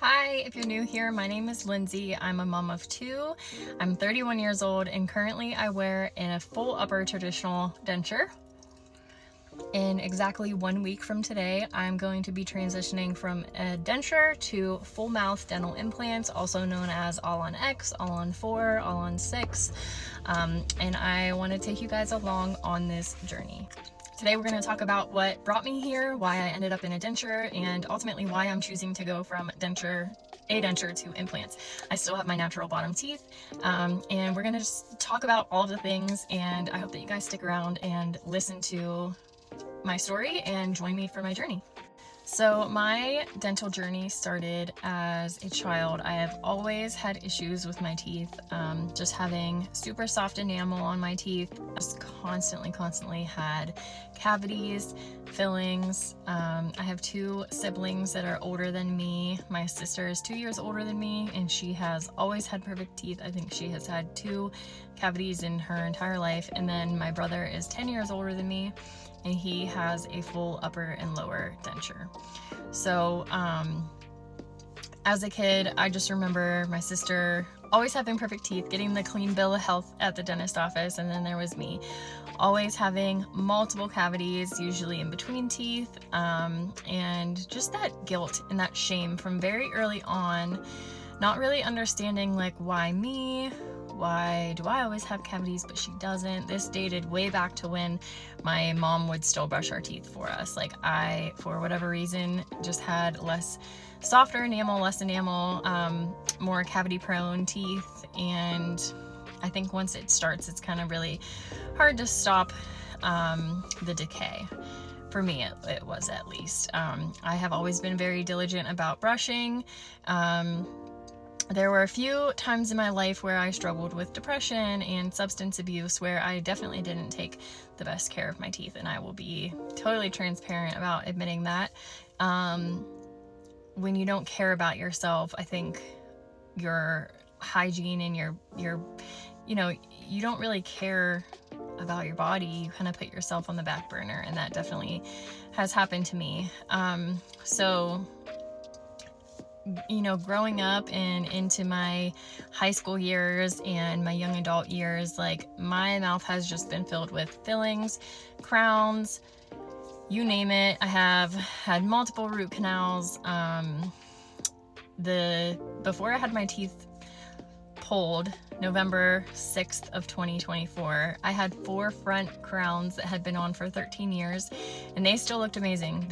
Hi, if you're new here, my name is Lindsay. I'm a mom of two. I'm 31 years old and currently I wear a full upper traditional denture. In exactly 1 week from today, I'm going to be transitioning from a denture to full mouth dental implants, also known as All-on-X, All-on-4, All-on-6. And I want to take you guys along on this journey. Today we're going to talk about what brought me here, why I ended up in a denture, and ultimately why I'm choosing to go from a denture to implants. I still have my natural bottom teeth, and we're going to just talk about all of the things, and I hope that you guys stick around and listen to my story and join me for my journey. So my dental journey started as a child. I have always had issues with my teeth, just having super soft enamel on my teeth. Just constantly had cavities, fillings. I have two siblings that are older than me. My sister is 2 years older than me and she has always had perfect teeth. I think she has had 2 cavities in her entire life. And then my brother is 10 years older than me and he has a full upper and lower denture. So as a kid, I just remember my sister always having perfect teeth, getting the clean bill of health at the dentist office, and then there was me always having multiple cavities, usually in between teeth, and just that guilt and that shame from very early on, not really understanding like why me, why do I always have cavities but she doesn't. This dated way back to when my mom would still brush our teeth for us. Like I, for whatever reason, just had softer enamel, less enamel, more cavity prone teeth, and I think once it starts it's kind of really hard to stop the decay. For me, it was at least. I have always been very diligent about brushing. There were a few times in my life where I struggled with depression and substance abuse where I definitely didn't take the best care of my teeth, and I will be totally transparent about admitting that. When you don't care about yourself, I think your hygiene and your you don't really care about your body. You kind of put yourself on the back burner, and that definitely has happened to me. So growing up and into my high school years and my young adult years, like my mouth has just been filled with fillings, crowns, you name it. I have had multiple root canals. Before I had my teeth pulled, November 6th of 2024, I had 4 front crowns that had been on for 13 years and they still looked amazing.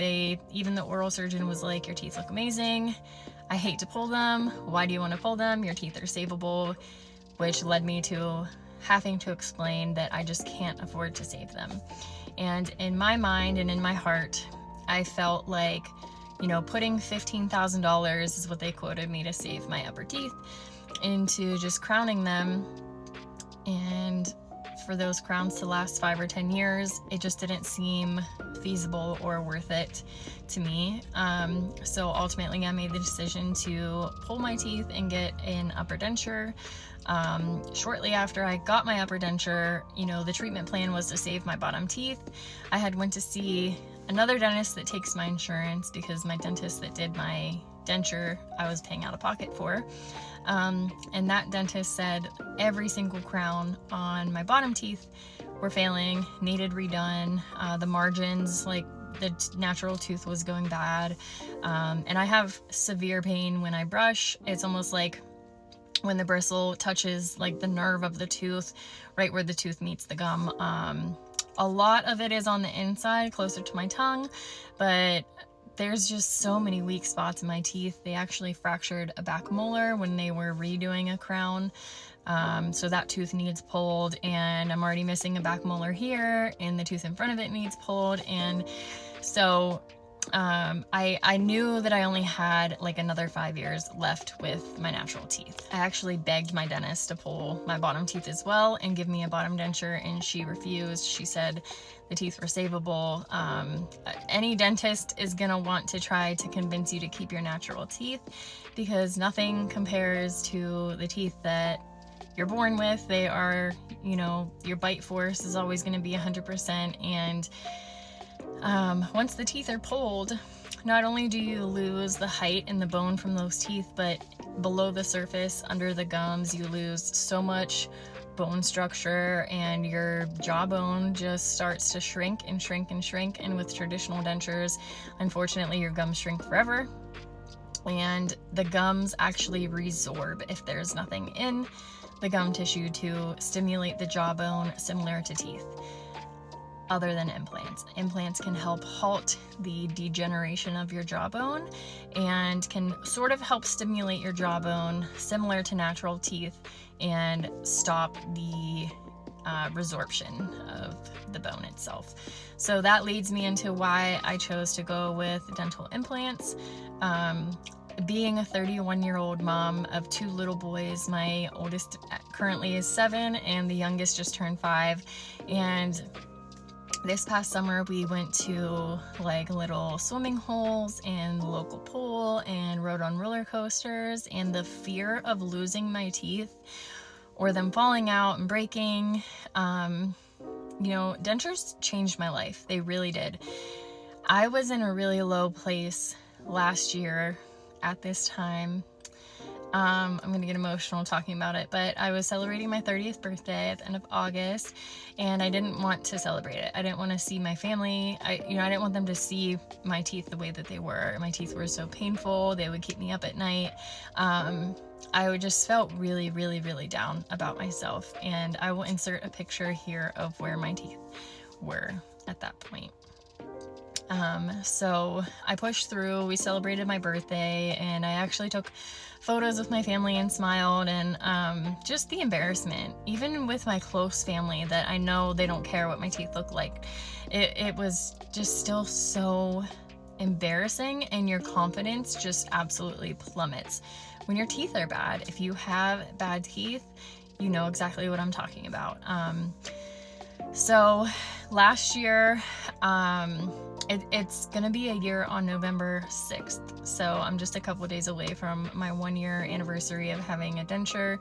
Even the oral surgeon was like, your teeth look amazing. I hate to pull them. Why do you want to pull them? Your teeth are savable, which led me to having to explain that I just can't afford to save them. And in my mind and in my heart, I felt like, putting $15,000 is what they quoted me to save my upper teeth into just crowning them, and for those crowns to last 5 or 10 years, it just didn't seem feasible or worth it to me. So ultimately I made the decision to pull my teeth and get an upper denture. Shortly after I got my upper denture, the treatment plan was to save my bottom teeth. I had went to see another dentist that takes my insurance because my dentist that did my denture I was paying out of pocket for. And that dentist said every single crown on my bottom teeth were failing, needed redone. The margins, like the natural tooth was going bad. And I have severe pain when I brush. It's almost like when the bristle touches like the nerve of the tooth, right where the tooth meets the gum. A lot of it is on the inside, closer to my tongue, but there's just so many weak spots in my teeth. They actually fractured a back molar when they were redoing a crown. So that tooth needs pulled, and I'm already missing a back molar here, and the tooth in front of it needs pulled. And so I knew that I only had like another 5 years left with my natural teeth. I actually begged my dentist to pull my bottom teeth as well and give me a bottom denture, and she refused. She said the teeth were savable. Any dentist is gonna want to try to convince you to keep your natural teeth because nothing compares to the teeth that you're born with. They are, your bite force is always gonna be 100%, and once the teeth are pulled, not only do you lose the height and the bone from those teeth, but below the surface, under the gums, you lose so much bone structure, and your jawbone just starts to shrink and shrink and shrink. And with traditional dentures, unfortunately, your gums shrink forever, and the gums actually resorb if there's nothing in the gum tissue to stimulate the jawbone, similar to teeth. Other than implants. Implants can help halt the degeneration of your jawbone and can sort of help stimulate your jawbone, similar to natural teeth, and stop the resorption of the bone itself. So that leads me into why I chose to go with dental implants. Being a 31-year-old mom of 2 little boys, my oldest currently is 7 and the youngest just turned 5, and this past summer we went to like little swimming holes and the local pool and rode on roller coasters, and the fear of losing my teeth or them falling out and breaking, dentures changed my life. They really did. I was in a really low place last year at this time. I'm gonna get emotional talking about it, but I was celebrating my 30th birthday at the end of August, and I didn't want to celebrate it. I didn't want to see my family. I didn't want them to see my teeth the way that they were. My teeth were so painful. They would keep me up at night. I just felt really, really, really down about myself, and I will insert a picture here of where my teeth were at that point. So I pushed through. We celebrated my birthday, and I actually took photos with my family and smiled, and just the embarrassment, even with my close family that I know they don't care what my teeth look like, it was just still so embarrassing, and your confidence just absolutely plummets when your teeth are bad. If you have bad teeth, you know exactly what I'm talking about. So last year, it's gonna be a year on November 6th. So I'm just a couple days away from my 1-year anniversary of having a denture.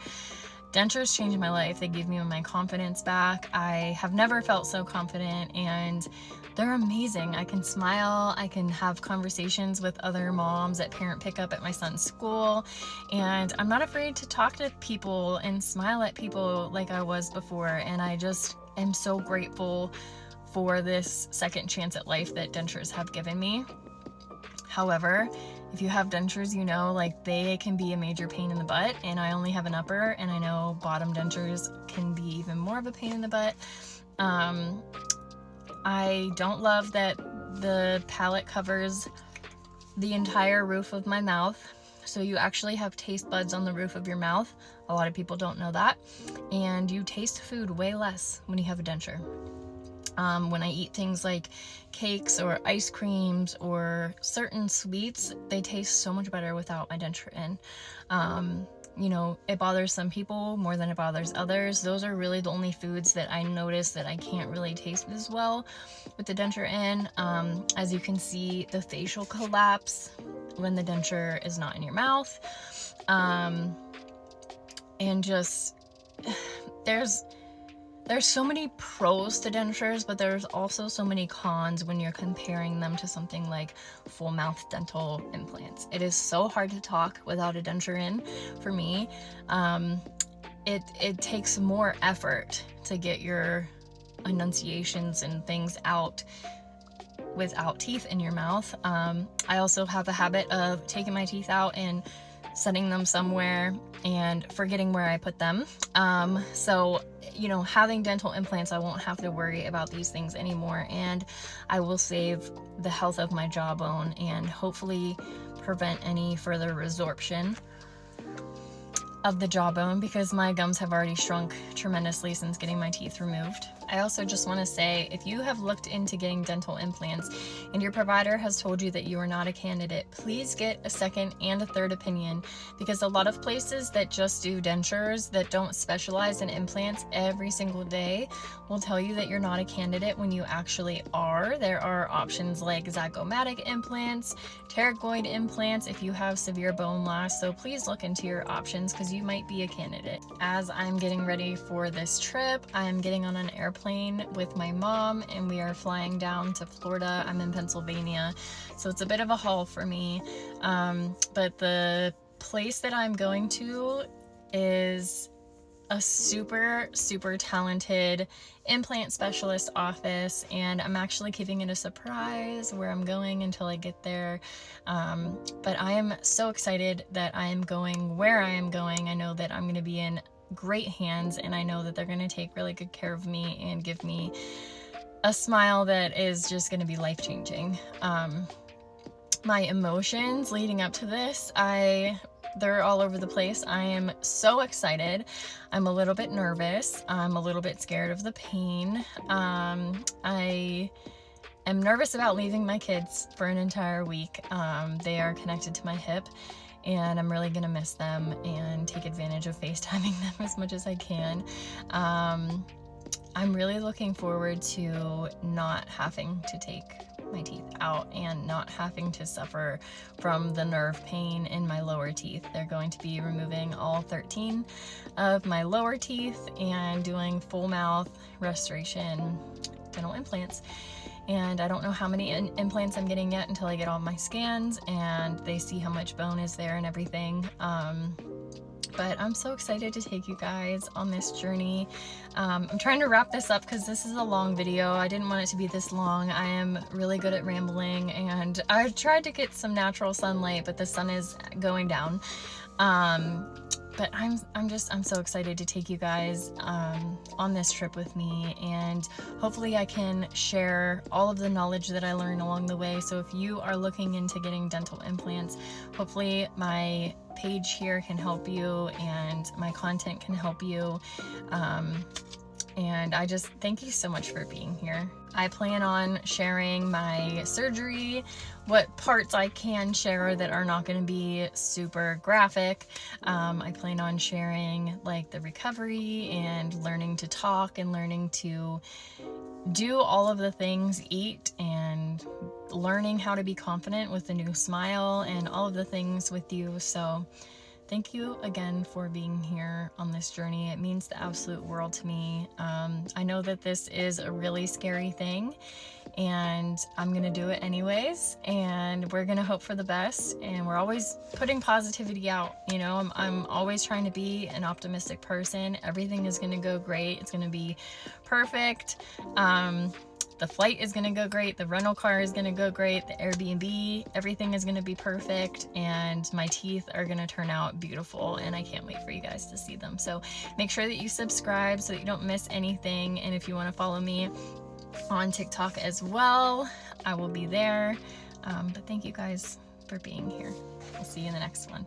Dentures changed my life. They gave me my confidence back. I have never felt so confident, and they're amazing. I can smile. I can have conversations with other moms at parent pickup at my son's school, and I'm not afraid to talk to people and smile at people like I was before. And I just am so grateful for this second chance at life that dentures have given me. However, if you have dentures, they can be a major pain in the butt, and I only have an upper, and I know bottom dentures can be even more of a pain in the butt. I don't love that the palate covers the entire roof of my mouth. So you actually have taste buds on the roof of your mouth. A lot of people don't know that. And you taste food way less when you have a denture. When I eat things like cakes or ice creams or certain sweets, they taste so much better without my denture in. It bothers some people more than it bothers others. Those are really the only foods that I notice that I can't really taste as well with the denture in. As you can see, the facial collapse when the denture is not in your mouth. And just, there's so many pros to dentures, but there's also so many cons when you're comparing them to something like full mouth dental implants. It is so hard to talk without a denture in for me. It takes more effort to get your enunciations and things out without teeth in your mouth. I also have a habit of taking my teeth out and setting them somewhere and forgetting where I put them. So having dental implants, I won't have to worry about these things anymore, and I will save the health of my jawbone and hopefully prevent any further resorption of the jawbone, because my gums have already shrunk tremendously since getting my teeth removed. I also just want to say, if you have looked into getting dental implants and your provider has told you that you are not a candidate, please get a second and a third opinion, because a lot of places that just do dentures, that don't specialize in implants every single day, will tell you that you're not a candidate when you actually are. There are options like zygomatic implants, pterygoid implants if you have severe bone loss, so please look into your options because you might be a candidate. As I'm getting ready for this trip, I'm getting on an airplane plane with my mom, and we are flying down to Florida. I'm in Pennsylvania, so it's a bit of a haul for me. But the place that I'm going to is a super talented implant specialist office, and I'm actually keeping it a surprise where I'm going until I get there. But I am so excited that I am going where I am going. I know that I'm going to be in great hands, and I know that they're going to take really good care of me and give me a smile that is just going to be life-changing. My emotions leading up to this, they're all over the place. I am so excited. I'm a little bit nervous. I'm a little bit scared of the pain. I am nervous about leaving my kids for an entire week. They are connected to my hip, and I'm really gonna miss them and take advantage of FaceTiming them as much as I can. I'm really looking forward to not having to take my teeth out and not having to suffer from the nerve pain in my lower teeth. They're going to be removing all 13 of my lower teeth and doing full mouth restoration dental implants. And I don't know how many implants I'm getting yet until I get all my scans and they see how much bone is there and everything. But I'm so excited to take you guys on this journey. I'm trying to wrap this up because this is a long video. I didn't want it to be this long. I am really good at rambling, and I've tried to get some natural sunlight, but the sun is going down. But I'm so excited to take you guys on this trip with me, and hopefully I can share all of the knowledge that I learned along the way. So if you are looking into getting dental implants, hopefully my page here can help you and my content can help you. And I just thank you so much for being here. I plan on sharing my surgery, what parts I can share that are not going to be super graphic. I plan on sharing like the recovery and learning to talk and learning to do all of the things, eat, and learning how to be confident with the new smile and all of the things with you. So thank you again for being here on this journey. It means the absolute world to me. I know that this is a really scary thing, and I'm gonna do it anyways, and we're gonna hope for the best, and we're always putting positivity out. You know, I'm always trying to be an optimistic person. Everything is gonna go great. It's gonna be perfect. The flight is gonna go great, the rental car is gonna go great, the Airbnb, everything is gonna be perfect, and my teeth are gonna turn out beautiful, and I can't wait for you guys to see them. So make sure that you subscribe so that you don't miss anything, and if you wanna follow me on TikTok as well, I will be there. But thank you guys for being here. We'll see you in the next one.